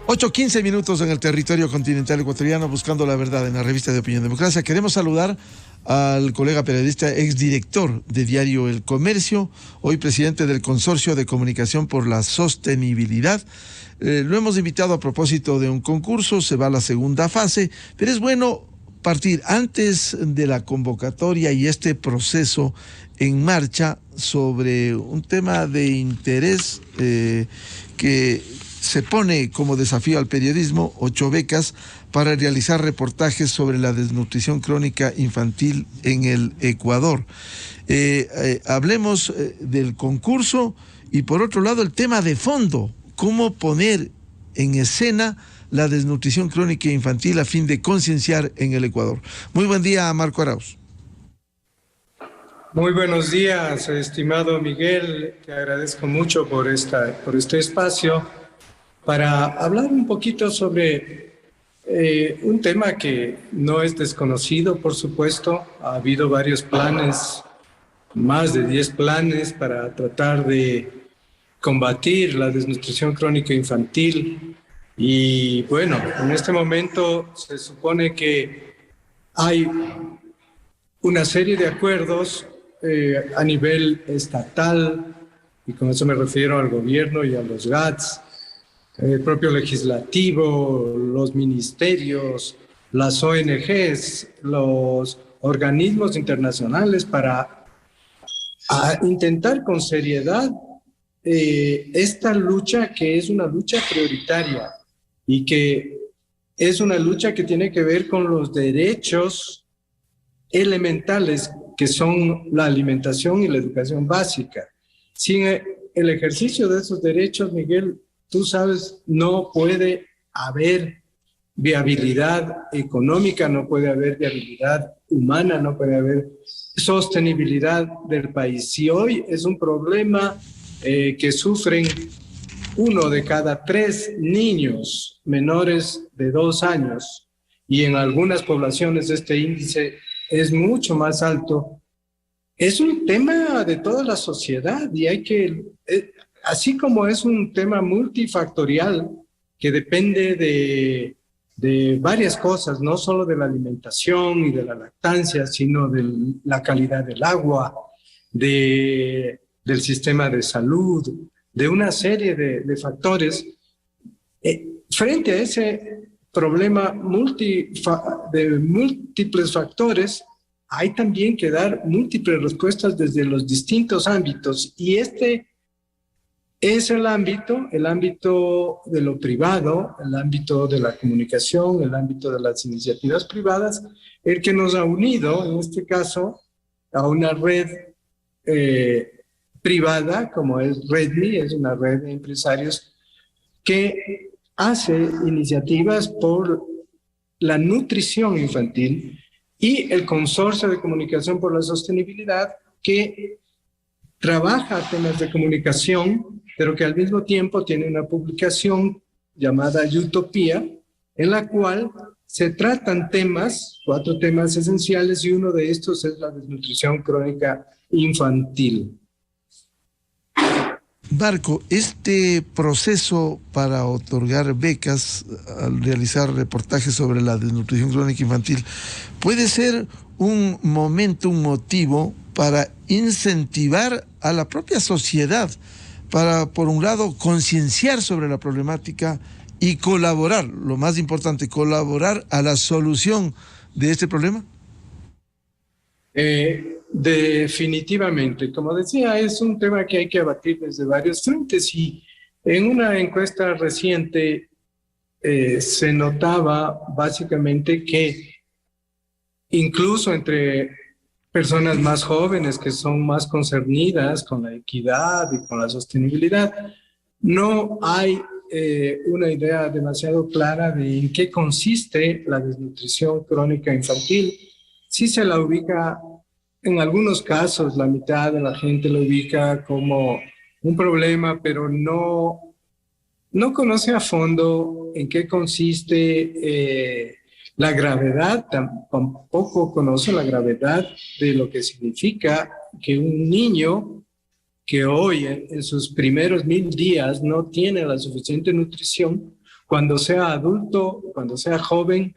8:15 en el territorio continental ecuatoriano, buscando la verdad en la revista de Opinión Democracia. Queremos saludar al colega periodista, exdirector de Diario El Comercio, hoy presidente del Consorcio de Comunicación por la Sostenibilidad. Lo hemos invitado a propósito de un concurso, se va a la segunda fase, pero es bueno partir antes de la convocatoria y este proceso en marcha sobre un tema de interés que se pone como desafío al periodismo, 8 becas para realizar reportajes sobre la desnutrición crónica infantil en el Ecuador. Hablemos del concurso y por otro lado el tema de fondo, cómo poner en escena la desnutrición crónica infantil a fin de concienciar en el Ecuador. Muy buen día, Marco Arauz. Muy buenos días, estimado Miguel. Te agradezco mucho por este espacio para hablar un poquito sobre un tema que no es desconocido, por supuesto. Ha habido varios planes, más de 10 planes para tratar de combatir la desnutrición crónica infantil. Y bueno, en este momento se supone que hay una serie de acuerdos a nivel estatal, y con eso me refiero al gobierno y a los GATS, el propio legislativo, los ministerios, las ONGs, los organismos internacionales para intentar con seriedad esta lucha, que es una lucha prioritaria y que es una lucha que tiene que ver con los derechos elementales que son la alimentación y la educación básica. Sin el ejercicio de esos derechos, Miguel, tú sabes, no puede haber viabilidad económica, no puede haber viabilidad humana, no puede haber sostenibilidad del país. Si hoy es un problema que sufren 1 de cada 3 niños menores de 2 años, y en algunas poblaciones este índice es mucho más alto, es un tema de toda la sociedad y hay que, así como es un tema multifactorial que depende de varias cosas, no solo de la alimentación y de la lactancia, sino de la calidad del agua, del sistema de salud, de una serie de factores. Frente a ese problema de múltiples factores, hay también que dar múltiples respuestas desde los distintos ámbitos, y este es el ámbito de lo privado, el ámbito de la comunicación, el ámbito de las iniciativas privadas, el que nos ha unido, en este caso, a una red privada como es Redmi, es una red de empresarios que hace iniciativas por la nutrición infantil, y el Consorcio de Comunicación por la Sostenibilidad, que trabaja temas de comunicación, pero que al mismo tiempo tiene una publicación llamada Utopía, en la cual se tratan 4 temas esenciales, y uno de estos es la desnutrición crónica infantil. Marco, este proceso para otorgar becas al realizar reportajes sobre la desnutrición crónica infantil puede ser un momento, un motivo para incentivar a la propia sociedad, para, por un lado, concienciar sobre la problemática y colaborar, lo más importante, colaborar a la solución de este problema. Definitivamente, como decía, es un tema que hay que abatir desde varios frentes, y en una encuesta reciente se notaba básicamente que incluso entre personas más jóvenes que son más concernidas con la equidad y con la sostenibilidad, no hay una idea demasiado clara de en qué consiste la desnutrición crónica infantil. Sí se la ubica, en algunos casos, la mitad de la gente lo ubica como un problema, pero no conoce a fondo en qué consiste la gravedad, tampoco conoce la gravedad de lo que significa que un niño que hoy en sus primeros 1000 días no tiene la suficiente nutrición, cuando sea adulto, cuando sea joven,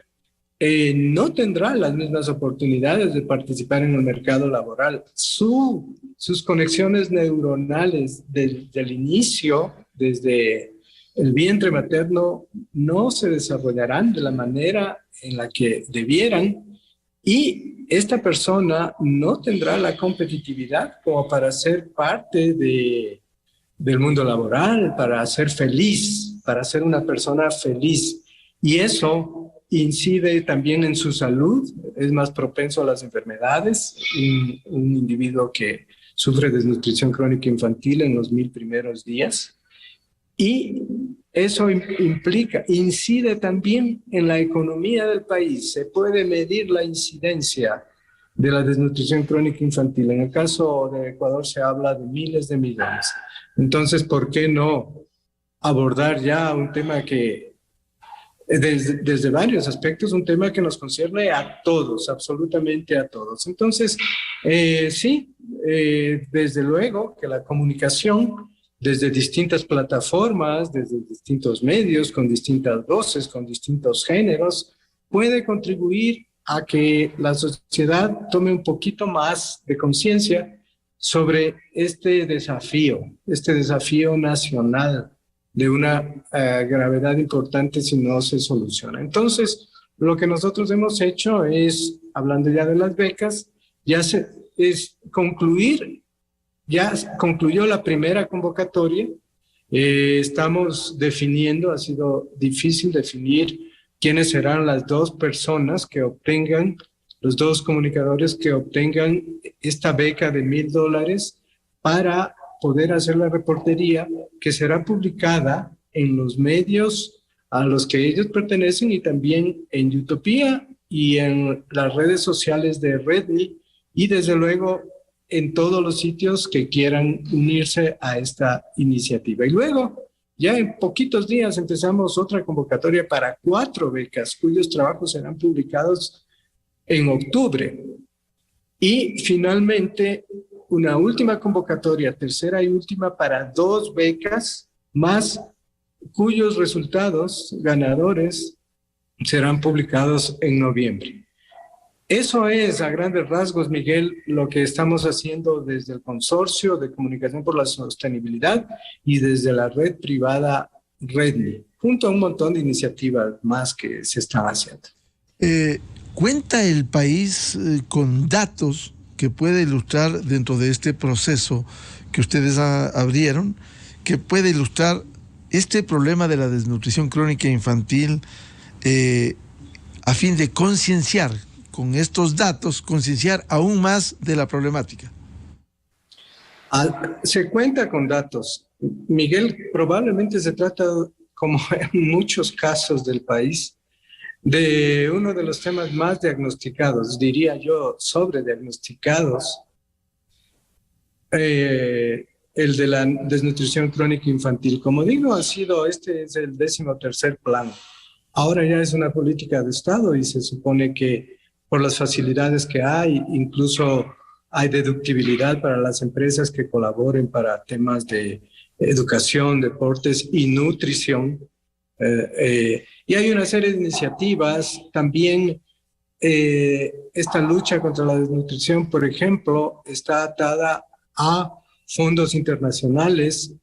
no tendrá las mismas oportunidades de participar en el mercado laboral. Sus conexiones neuronales desde el inicio, desde el vientre materno, no se desarrollarán de la manera en la que debieran, y esta persona no tendrá la competitividad como para ser parte del mundo laboral, para ser feliz, para ser una persona feliz. Y eso incide también en su salud, es más propenso a las enfermedades. Un individuo que sufre desnutrición crónica infantil en los 1000 primeros días. Y eso incide también en la economía del país. Se puede medir la incidencia de la desnutrición crónica infantil. En el caso de Ecuador se habla de miles de millones. Entonces, ¿por qué no abordar ya un tema que, desde varios aspectos, un tema que nos concierne a todos, absolutamente a todos? Entonces, sí, desde luego que la comunicación desde distintas plataformas, desde distintos medios, con distintas voces, con distintos géneros, puede contribuir a que la sociedad tome un poquito más de conciencia sobre este desafío nacional de una gravedad importante si no se soluciona. Entonces, lo que nosotros hemos hecho es, hablando ya de las becas, es concluir. Ya concluyó la primera convocatoria. Estamos definiendo, ha sido difícil definir quiénes serán las dos personas que obtengan, los dos comunicadores que obtengan esta beca de $1,000 para poder hacer la reportería que será publicada en los medios a los que ellos pertenecen y también en Utopía y en las redes sociales de Redmi y desde luego en todos los sitios que quieran unirse a esta iniciativa. Y luego, ya en poquitos días empezamos otra convocatoria para 4 becas, cuyos trabajos serán publicados en octubre. Y finalmente, una última convocatoria, tercera y última, para 2 becas más, cuyos resultados ganadores serán publicados en noviembre. Eso es, a grandes rasgos, Miguel, lo que estamos haciendo desde el Consorcio de Comunicación por la Sostenibilidad y desde la red privada Redmi, junto a un montón de iniciativas más que se están haciendo. ¿Cuenta el país con datos que puede ilustrar dentro de este proceso que ustedes abrieron, que puede ilustrar este problema de la desnutrición crónica infantil a fin de concienciar con estos datos, concienciar aún más de la problemática? Se cuenta con datos. Miguel, probablemente se trata, como en muchos casos del país, de uno de los temas más diagnosticados, diría yo, sobrediagnosticados, el de la desnutrición crónica infantil. Como digo, este es el 13º plan. Ahora ya es una política de Estado y se supone que por las facilidades que hay, incluso hay deductibilidad para las empresas que colaboren para temas de educación, deportes y nutrición. Y hay una serie de iniciativas. También esta lucha contra la desnutrición, por ejemplo, está atada a fondos internacionales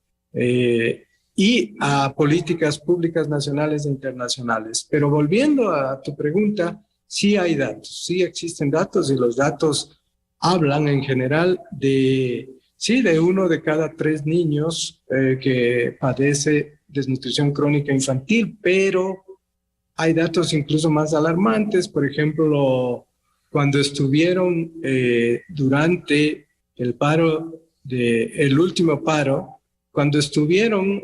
y a políticas públicas nacionales e internacionales. Pero volviendo a tu pregunta, sí hay datos, sí existen datos y los datos hablan en general de 1 de cada 3 niños que padece desnutrición crónica infantil, pero hay datos incluso más alarmantes. Por ejemplo, cuando estuvieron durante el último paro, cuando estuvieron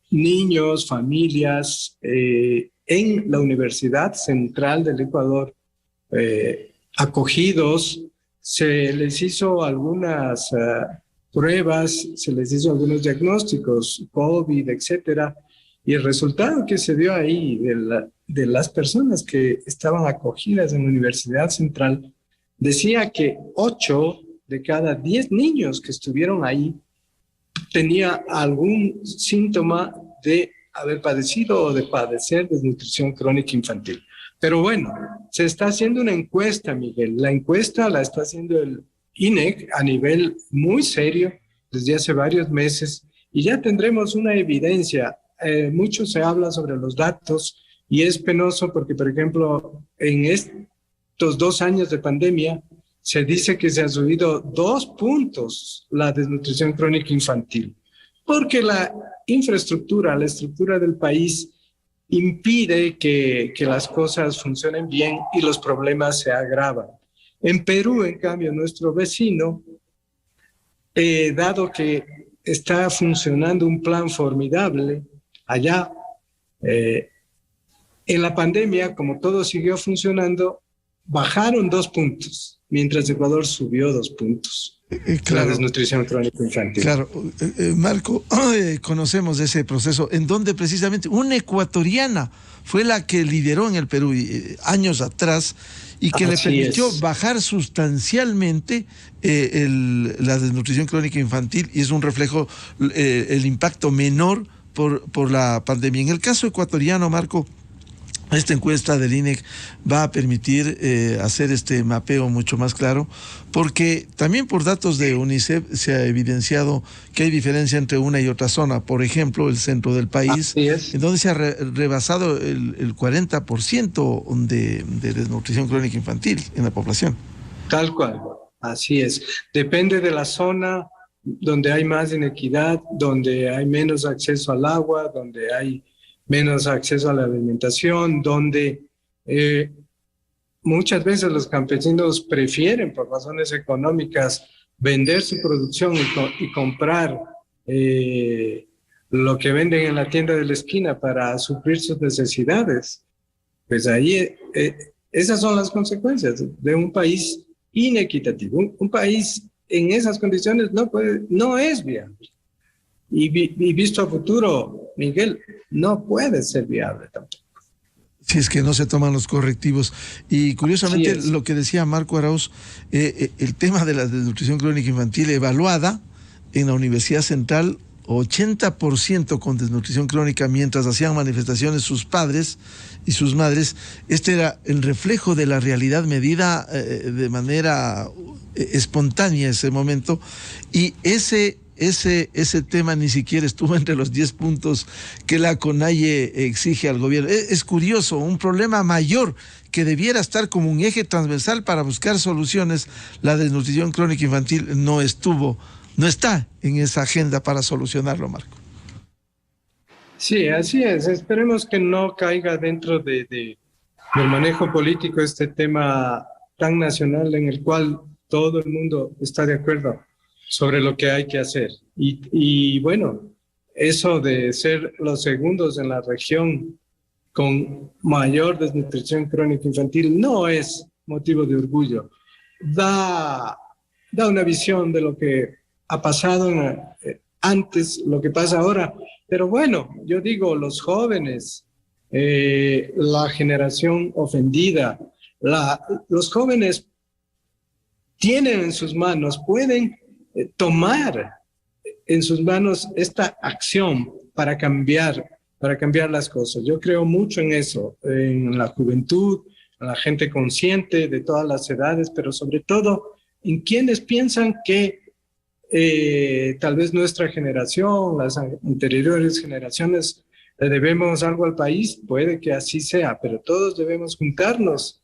niños, familias en la Universidad Central del Ecuador, acogidos, se les hizo algunas pruebas, se les hizo algunos diagnósticos, COVID, etcétera, y el resultado que se dio ahí de las personas que estaban acogidas en la Universidad Central decía que 8 de cada 10 niños que estuvieron ahí tenía algún síntoma de haber padecido o de padecer desnutrición crónica infantil. Pero bueno, se está haciendo una encuesta, Miguel. La encuesta la está haciendo el INEC a nivel muy serio desde hace varios meses y ya tendremos una evidencia. Mucho se habla sobre los datos y es penoso porque, por ejemplo, en estos 2 años de pandemia se dice que se ha subido 2 puntos la desnutrición crónica infantil, porque la infraestructura, la estructura del país impide que las cosas funcionen bien y los problemas se agravan. En Perú, en cambio, nuestro vecino, dado que está funcionando un plan formidable allá, en la pandemia, como todo siguió funcionando, bajaron 2 puntos, mientras Ecuador subió 2 puntos. Claro, la desnutrición crónica infantil. Claro, Marco, conocemos ese proceso en donde precisamente una ecuatoriana fue la que lideró en el Perú años atrás y que le permitió bajar sustancialmente la desnutrición crónica infantil, y es un reflejo el impacto menor por la pandemia. En el caso ecuatoriano, Marco, esta encuesta del INEC va a permitir hacer este mapeo mucho más claro, porque también por datos de UNICEF se ha evidenciado que hay diferencia entre una y otra zona. Por ejemplo, el centro del país, en donde se ha rebasado el 40% de desnutrición crónica infantil en la población. Tal cual, así es. Depende de la zona donde hay más inequidad, donde hay menos acceso al agua, donde hay menos acceso a la alimentación, donde muchas veces los campesinos prefieren, por razones económicas, vender su producción y comprar lo que venden en la tienda de la esquina para suplir sus necesidades. Pues ahí esas son las consecuencias de un país inequitativo. Un país en esas condiciones no es viable. Y visto a futuro, Miguel, no puede ser viable tampoco. Si es que no se toman los correctivos. Y curiosamente, lo que decía Marco Arauz, el tema de la desnutrición crónica infantil evaluada en la Universidad Central, 80% con desnutrición crónica, mientras hacían manifestaciones sus padres y sus madres. Este era el reflejo de la realidad medida de manera espontánea en ese momento, y ese tema ni siquiera estuvo entre los 10 puntos que la CONAIE exige al gobierno. Es curioso, un problema mayor que debiera estar como un eje transversal para buscar soluciones, la desnutrición crónica infantil no está en esa agenda para solucionarlo, Marco. Sí, así es. Esperemos que no caiga dentro del manejo político este tema tan nacional en el cual todo el mundo está de acuerdo sobre lo que hay que hacer. Y bueno, eso de ser los segundos en la región con mayor desnutrición crónica infantil no es motivo de orgullo. Da una visión de lo que ha pasado antes, lo que pasa ahora. Pero bueno, yo digo, los jóvenes, la generación ofendida, los jóvenes tienen en sus manos, pueden tomar en sus manos esta acción para cambiar las cosas. Yo creo mucho en eso, en la juventud, en la gente consciente de todas las edades, pero sobre todo en quienes piensan que tal vez nuestra generación, las anteriores generaciones, le debemos algo al país. Puede que así sea, pero todos debemos juntarnos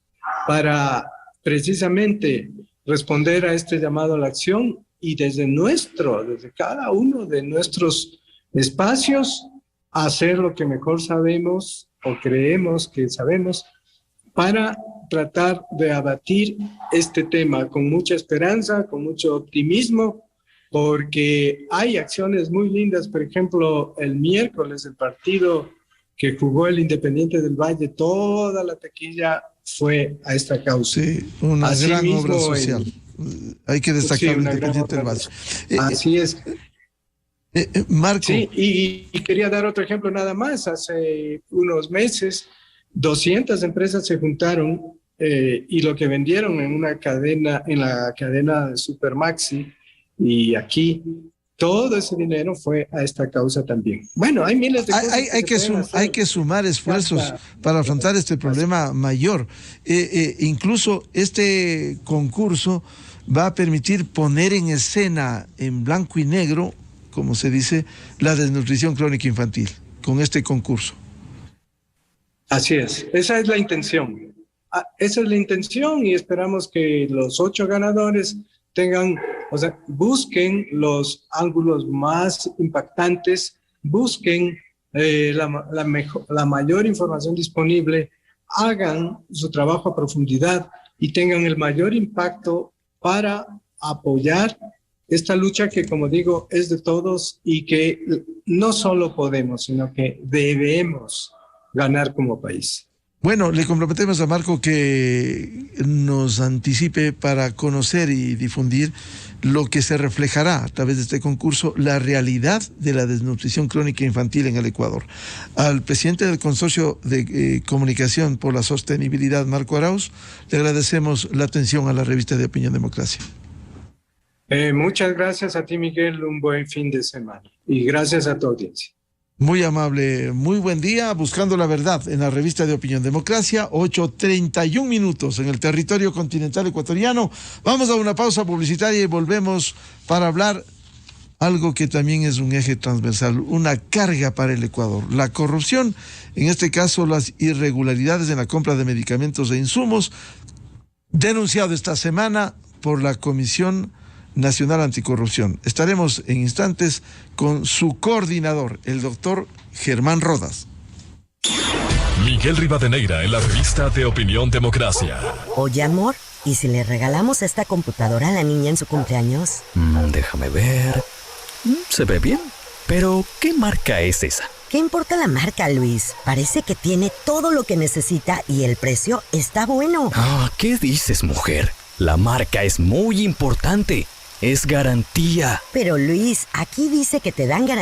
para precisamente responder a este llamado a la acción y desde cada uno de nuestros espacios, hacer lo que mejor sabemos o creemos que sabemos para tratar de abatir este tema con mucha esperanza, con mucho optimismo, porque hay acciones muy lindas. Por ejemplo, el miércoles el partido que jugó el Independiente del Valle, toda la taquilla fue a esta causa. Sí, una gran obra social. Hay que destacar el Independiente del Valle. Así es. Marco. Sí, y quería dar otro ejemplo nada más. Hace unos meses, 200 empresas se juntaron y lo que vendieron en la cadena de Supermaxi y aquí todo ese dinero fue a esta causa también. Bueno, hay miles de cosas hay que sumar esfuerzos para afrontar este problema mayor. Incluso este concurso va a permitir poner en escena en blanco y negro, como se dice, la desnutrición crónica infantil con este concurso. Así es, esa es la intención. Esa es la intención y esperamos que los 8 ganadores busquen los ángulos más impactantes, busquen la mayor información disponible, hagan su trabajo a profundidad y tengan el mayor impacto para apoyar esta lucha que, como digo, es de todos y que no solo podemos, sino que debemos ganar como país. Bueno, le comprometemos a Marco que nos anticipe para conocer y difundir lo que se reflejará a través de este concurso, la realidad de la desnutrición crónica infantil en el Ecuador. Al presidente del Consorcio de Comunicación por la Sostenibilidad, Marco Arauz, le agradecemos la atención a la revista de Opinión Democracia. Muchas gracias a ti, Miguel, un buen fin de semana y gracias a tu audiencia. Muy amable, muy buen día, buscando la verdad en la revista de Opinión Democracia, 8:31 minutos en el territorio continental ecuatoriano. Vamos a una pausa publicitaria y volvemos para hablar algo que también es un eje transversal, una carga para el Ecuador. La corrupción, en este caso las irregularidades en la compra de medicamentos e insumos, denunciado esta semana por la Comisión Nacional Anticorrupción. Estaremos en instantes con su coordinador, el doctor Germán Rodas. Miguel Rivadeneira en la revista de Opinión Democracia. Oye, amor, ¿y si le regalamos esta computadora a la niña en su cumpleaños? Déjame ver. Se ve bien. Pero, ¿qué marca es esa? ¿Qué importa la marca, Luis? Parece que tiene todo lo que necesita y el precio está bueno. ¿Qué dices, mujer? La marca es muy importante. Es garantía. Pero Luis, aquí dice que te dan garantía.